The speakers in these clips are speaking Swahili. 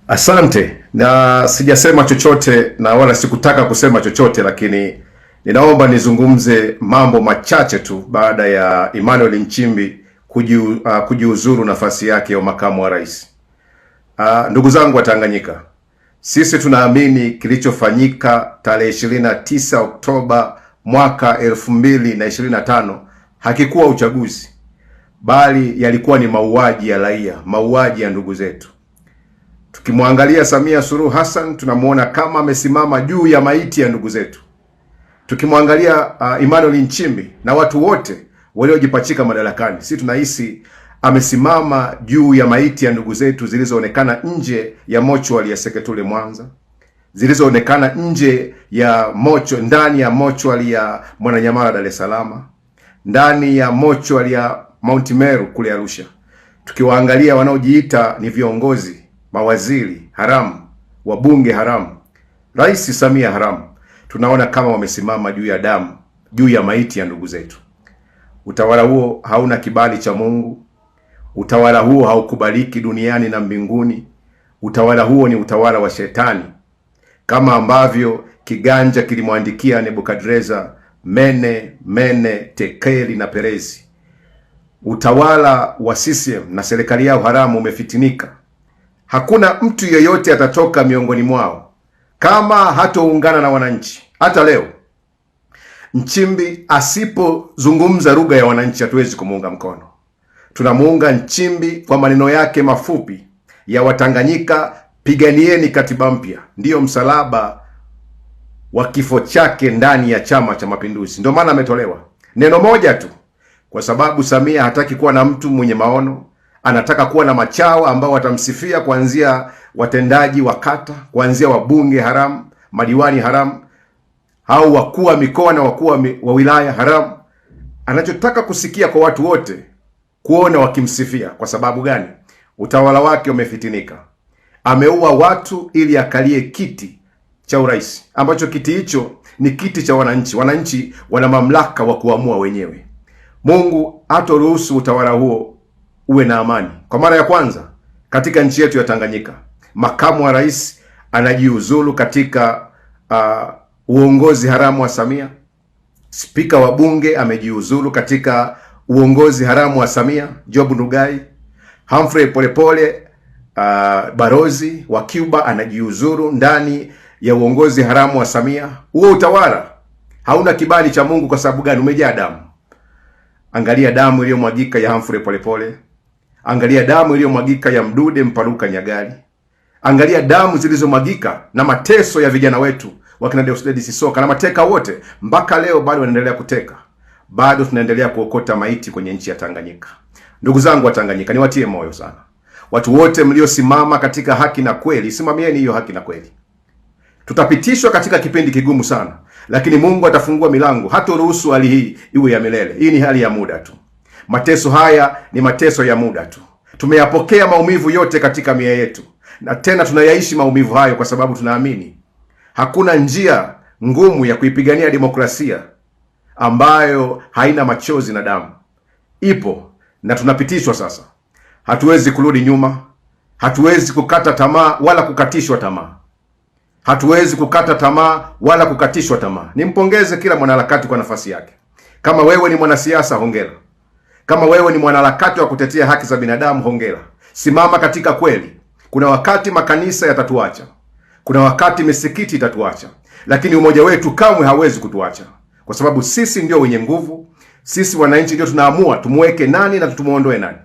Asante, na sijasema chochote na wala sikutaka kusema chochote, lakini ninaomba nizungumze mambo machache tu baada ya Emmanuel Nchimbi kujiuzuru nafasi yake ya makamu wa rais. Ndugu zangu wa Tanganyika, sisi tunaamini kilichofanyika tarehe 29 Oktoba mwaka 2025 hakikuwa uchaguzi, bali yalikuwa ni mauaji ya raia, mauaji ya ndugu zetu. Tukimwangalia Samia Suluhu Hassan tunamuona kama amesimama juu ya maiti ya ndugu zetu. Tukimwangalia Emmanuel Nchimbi na watu wote waliojipachika madarakani, sisi tunahisi amesimama juu ya maiti ya ndugu zetu zilizoonekana nje ya mochwari ya Seketule Mwanza, zilizoonekana nje ya ndani ya mochwari ya Mwananyamala Dar es Salaam, ndani ya mochwari ya Mount Meru kule Arusha. Tukiwaangalia wanaojiita ni viongozi, mawaziri haramu, wabunge haramu, Rais Samia haramu, tunaona kama wamesimama juu ya damu, juu ya maiti ya ndugu zetu. Utawala huo hauna kibali cha Mungu. Utawala huo haukubaliki duniani na mbinguni. Utawala huo ni utawala wa shetani, kama ambavyo kiganja kilimwandikia Nebukadreza, mene tekeli na perezi. Utawala wa CCM na serikali yao haramu umefitinika. Hakuna mtu yeyote atatoka miongoni mwao kama hatoungana na wananchi. Hata leo Nchimbi asipozungumza lugha ya wananchi, hatuwezi kumuunga mkono. Tunamuunga Nchimbi kwa maneno yake mafupi ya Watanganyika, piganieni katiba mpya. Ndiyo msalaba wa kifo chake ndani ya Chama cha Mapinduzi. Ndio maana ametolewa neno moja tu, kwa sababu Samia hataki kuwa na mtu mwenye maono. Anataka kuwa na machawa ambao watamsifia, kuanzia watendaji wa kata, kuanzia wabunge haramu, madiwani haramu, au wakuu wa mikoa na wakuu wa wilaya haramu. Anachotaka kusikia kwa watu wote, kuona wakimsifia. Kwa sababu gani? Utawala wake umefitinika. Ameua watu ili akalie kiti cha urais, ambacho kiti hicho ni kiti cha wananchi. Wananchi wana mamlaka wa kuamua wenyewe. Mungu hatoruhusu utawala huo uwe na amani. Kwa mara ya kwanza katika nchi yetu ya Tanganyika, makamu wa rais anajiuzulu katika uongozi haramu wa Samia. Spika wa bunge amejiuzulu katika uongozi haramu wa Samia, Job Ndugai. Humphrey Polepole, barozi wa Cuba, anajiuzulu ndani ya uongozi haramu wa Samia. Huo utawala hauna kibali cha Mungu. Kwa sababu gani? Umejaa damu. Angalia damu iliyomwagika ya Humphrey Polepole. Angalia damu iliyomwagika ya Mdude Mpaluka Nyagali. Angalia damu zilizomwagika na mateso ya vijana wetu wakina Deusdedith Soka na mateka wote. Mpaka leo bado wanaendelea kuteka. Bado tunaendelea kuokota maiti kwenye nchi ya Tanganyika. Ndugu zangu wa Tanganyika, niwatie moyo sana. Watu wote mliosimama katika haki na kweli, simamieni hiyo haki na kweli. Tutapitishwa katika kipindi kigumu sana, lakini Mungu atafungua milango. Hatoruhusu hali hii iwe ya milele. Hii ni hali ya muda tu. Mateso haya ni mateso ya muda tu. Tumeyapokea maumivu yote katika mioyo yetu, na tena tunayaishi maumivu hayo kwa sababu tunaamini hakuna njia ngumu ya kuipigania demokrasia ambayo haina machozi na damu. Ipo, na tunapitishwa sasa. Hatuwezi kurudi nyuma. Hatuwezi kukata tamaa wala kukatishwa tamaa. Hatuwezi kukata tamaa wala kukatishwa tamaa. Nimpongeze kila mwanaharakati kwa nafasi yake. Kama wewe ni mwanasiasa, hongera. Kama wewe ni mwanaharakati wa kutetea haki za binadamu, hongera. Simama katika kweli. Kuna wakati makanisa yatatuacha. Kuna wakati misikiti itatuacha. Lakini umoja wetu kamwe hawezi kutuacha. Kwa sababu sisi ndio wenye nguvu. Sisi wananchi ndio tunaamua tumuweke nani na tumuondoe nani.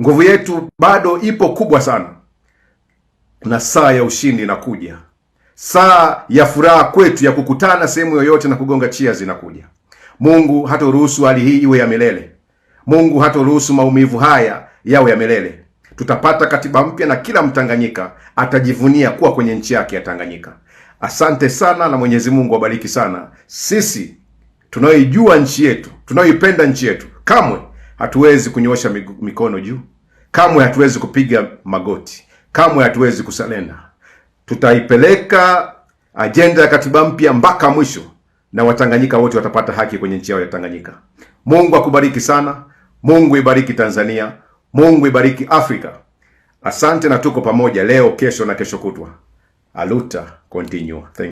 Nguvu yetu bado ipo kubwa sana. Na saa ya ushindi inakuja. Saa ya furaha kwetu ya kukutana sehemu yoyote na kugonga cheers inakuja. Mungu hatoruhusu hali hii iwe ya milele. Mungu hatoruhusu maumivu haya yawe ya milele. Tutapata katiba mpya na kila Mtanganyika atajivunia kuwa kwenye nchi yake ya Tanganyika. Asante sana na Mwenyezi Mungu abariki sana. Sisi tunaoijua nchi yetu, tunaoipenda nchi yetu, kamwe hatuwezi kunyoosha mikono juu. Kamwe hatuwezi kupiga magoti. Kamwe hatuwezi kusalenda. Tutaipeleka ajenda ya katiba mpya mpaka mwisho, na Watanganyika wote watapata haki kwenye nchi yao ya Tanganyika. Mungu akubariki sana. Mungu ibariki Tanzania. Mungu ibariki Afrika. Asante, na tuko pamoja leo, kesho na kesho kutwa. Aluta continua. Thank you.